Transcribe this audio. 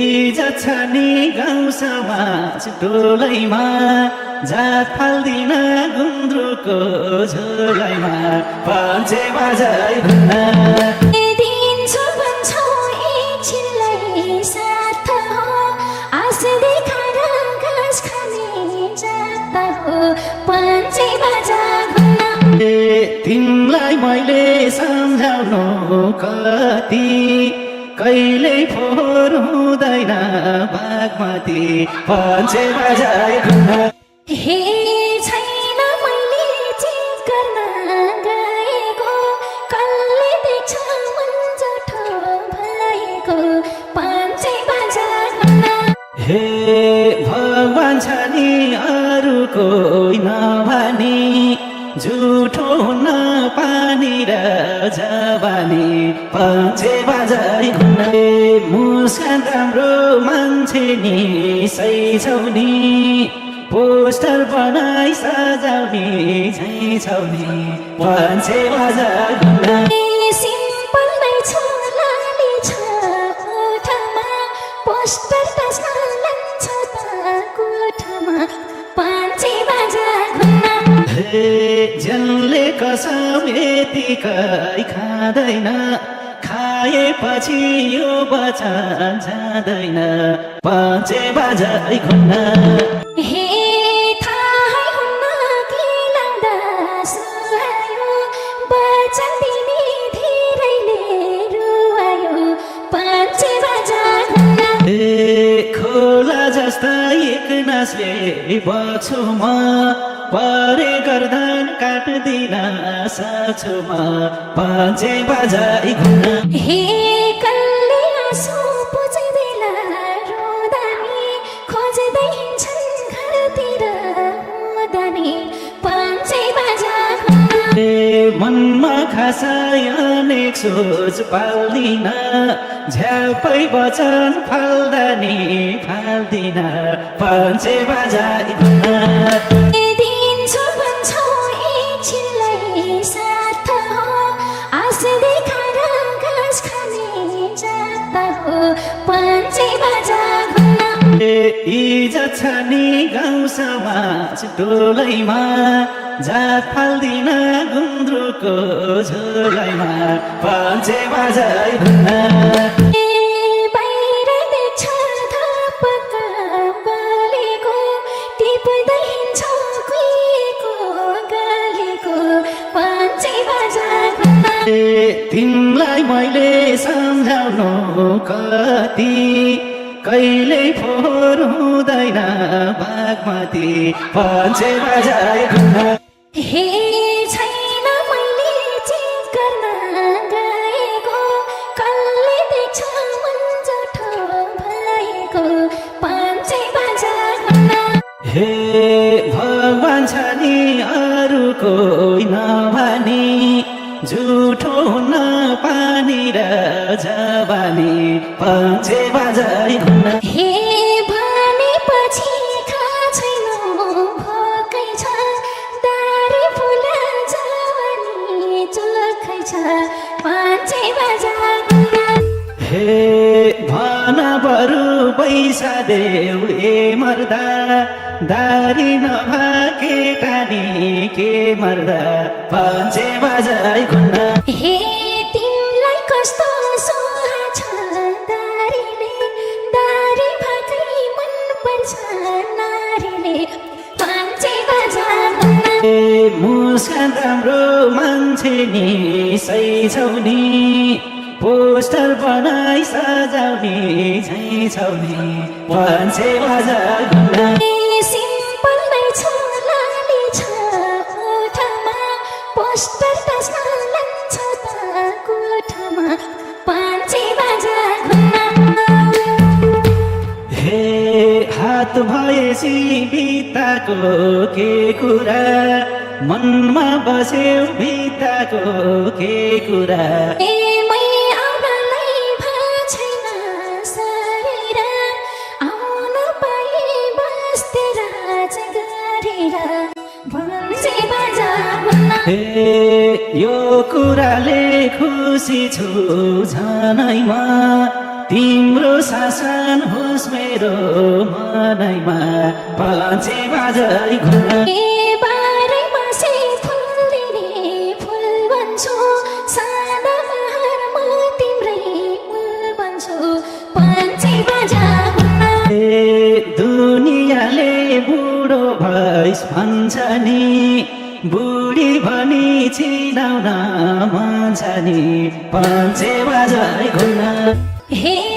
इज्जत छ नि गाउँ समाज टोलैमा जात फाल्दिन गुन्द्रुकको झोलैमा पञ्चे बजाइ हुन्न दिन्छु भन्छौ एकछिनलाई साथ हो आस देखाएर घाँस खाने जात हो पञ्चे बजा हुन्न तिमीलाई मैले सम्झाउनु कति कहिल्यै फोहोर हुँदैन बागमती पञ्चे बजाइ हुन्न हे छैन मैले चित गर्न गएको कसले देख्छ मन जठो भएको पञ्चे बजा हुन्न हे भगवान छ नि अरू कोही नभनी झुठो हुन पानी र जवानी पञ्चे बजाइ हुन्न मुस्कान राम्रो मान्छे नि सही छौ नि पोस्टर बनाई सजाउने झै छौ नि पञ्चे बजाइ हुन्न सिम्पल नै छ लाली छ ओठमा पोस्टर टास्न लान्छ त कोठामा पञ्चे बजा हुन्न जसले कसम यतिकै खाँदैन खाएपछि यो वचन जाँदैन पञ्चे बजाइ हुन्न हे थाहै हुन्न के लाग्दा सुहायो वचन दिने धेरैले रुवायो पञ्चे बजा हुन्न खोला जस्ता एक नासले बग्छु म परे गर्दन काट्दिन सक्छु म पञ्चे बजाइ हुन्न हे कल्ले आँसु पुछ्दैला रोदा नि खोज्दै हिँड्छन् घरतिर हुँदानी पञ्चे बजा हुन्न मनमा खासै अनेक सोच पाल्दिन झ्यापै वचन फाल्दा नि फाल्दिन पञ्चे बजाइ हुन्न दिन्छु भन्छौ एकछिनलाई साथ हो आस देखाएर घाँस खाने जात हो पञ्चे बजा हुन्न इज्जत छ नि गाउँ समाज टोलैमा जात फाल्दिन गुन्द्रुकको झोलैमा पञ्चे बजाइ हुन्न बाहिर देख्छ धपक बलेको टिप्दै हिँड्छौ कुहिएको गलेको पञ्चे बजा हुन्न तिमीलाई मैले सम्झाउनु कति कहिल्यै फोहोर हुँदैन बागमती पञ्चे बजाइ हुन्न हे छैन मैले चित गर्न गएको कसले देख्छ मन जठो भएको पञ्चे बजा हुन्न हे भगवान छ नि अरू कोही नभनी झुठो हुन पानी र जवानी पञ्चे बजाइ हुन्न हे भनेपछि खा छैन भोकै छ दारी फुला जवानी चोखै छ पञ्चे बजा हुन्न हे भन बरु पैसा देऊ ए मर्दा दारी नभए टानी के मर्दा पञ्चे बजाइ हुन्न हे तिमीलाई कस्तो सोहा छ दारीले दारी भाकै मन पर्छ नारीले पञ्चे बजा हुन्न मुस्कान राम्रो मान्छे नि सही छौ नि पोस्टर बनाई सजाउने झै छौ नि पञ्चे बजाइ हुन्न सिम्पल नै छ लाली छ ओठमा पोस्टर टास्न लान्छ त कोठामा पञ्चे बजा हुन्न हे हात भएपछि भित्ताको के कुरा मनमा बस्यो भित्ताको के कुरा मै आउनलाई भा छैन शरीर आउन पाए बस्ते राज गरेर पञ्चे बजा हुन्न हे यो कुराले खुसी छु झनैमा तिम्रो शासन होस् मेरो मनैमा पञ्चे बाजै घुम्न ए बारैमा से फुल्ने फुल बन्छु सादा बहार म तिम्रै मूल बन्छु पञ्चे बाजा घुम्न ए दुनियाँले बुढो भइस भन्छ नि बुढी भनी चिनाउन मन छ नि पञ्चे बाजै घुम्न हे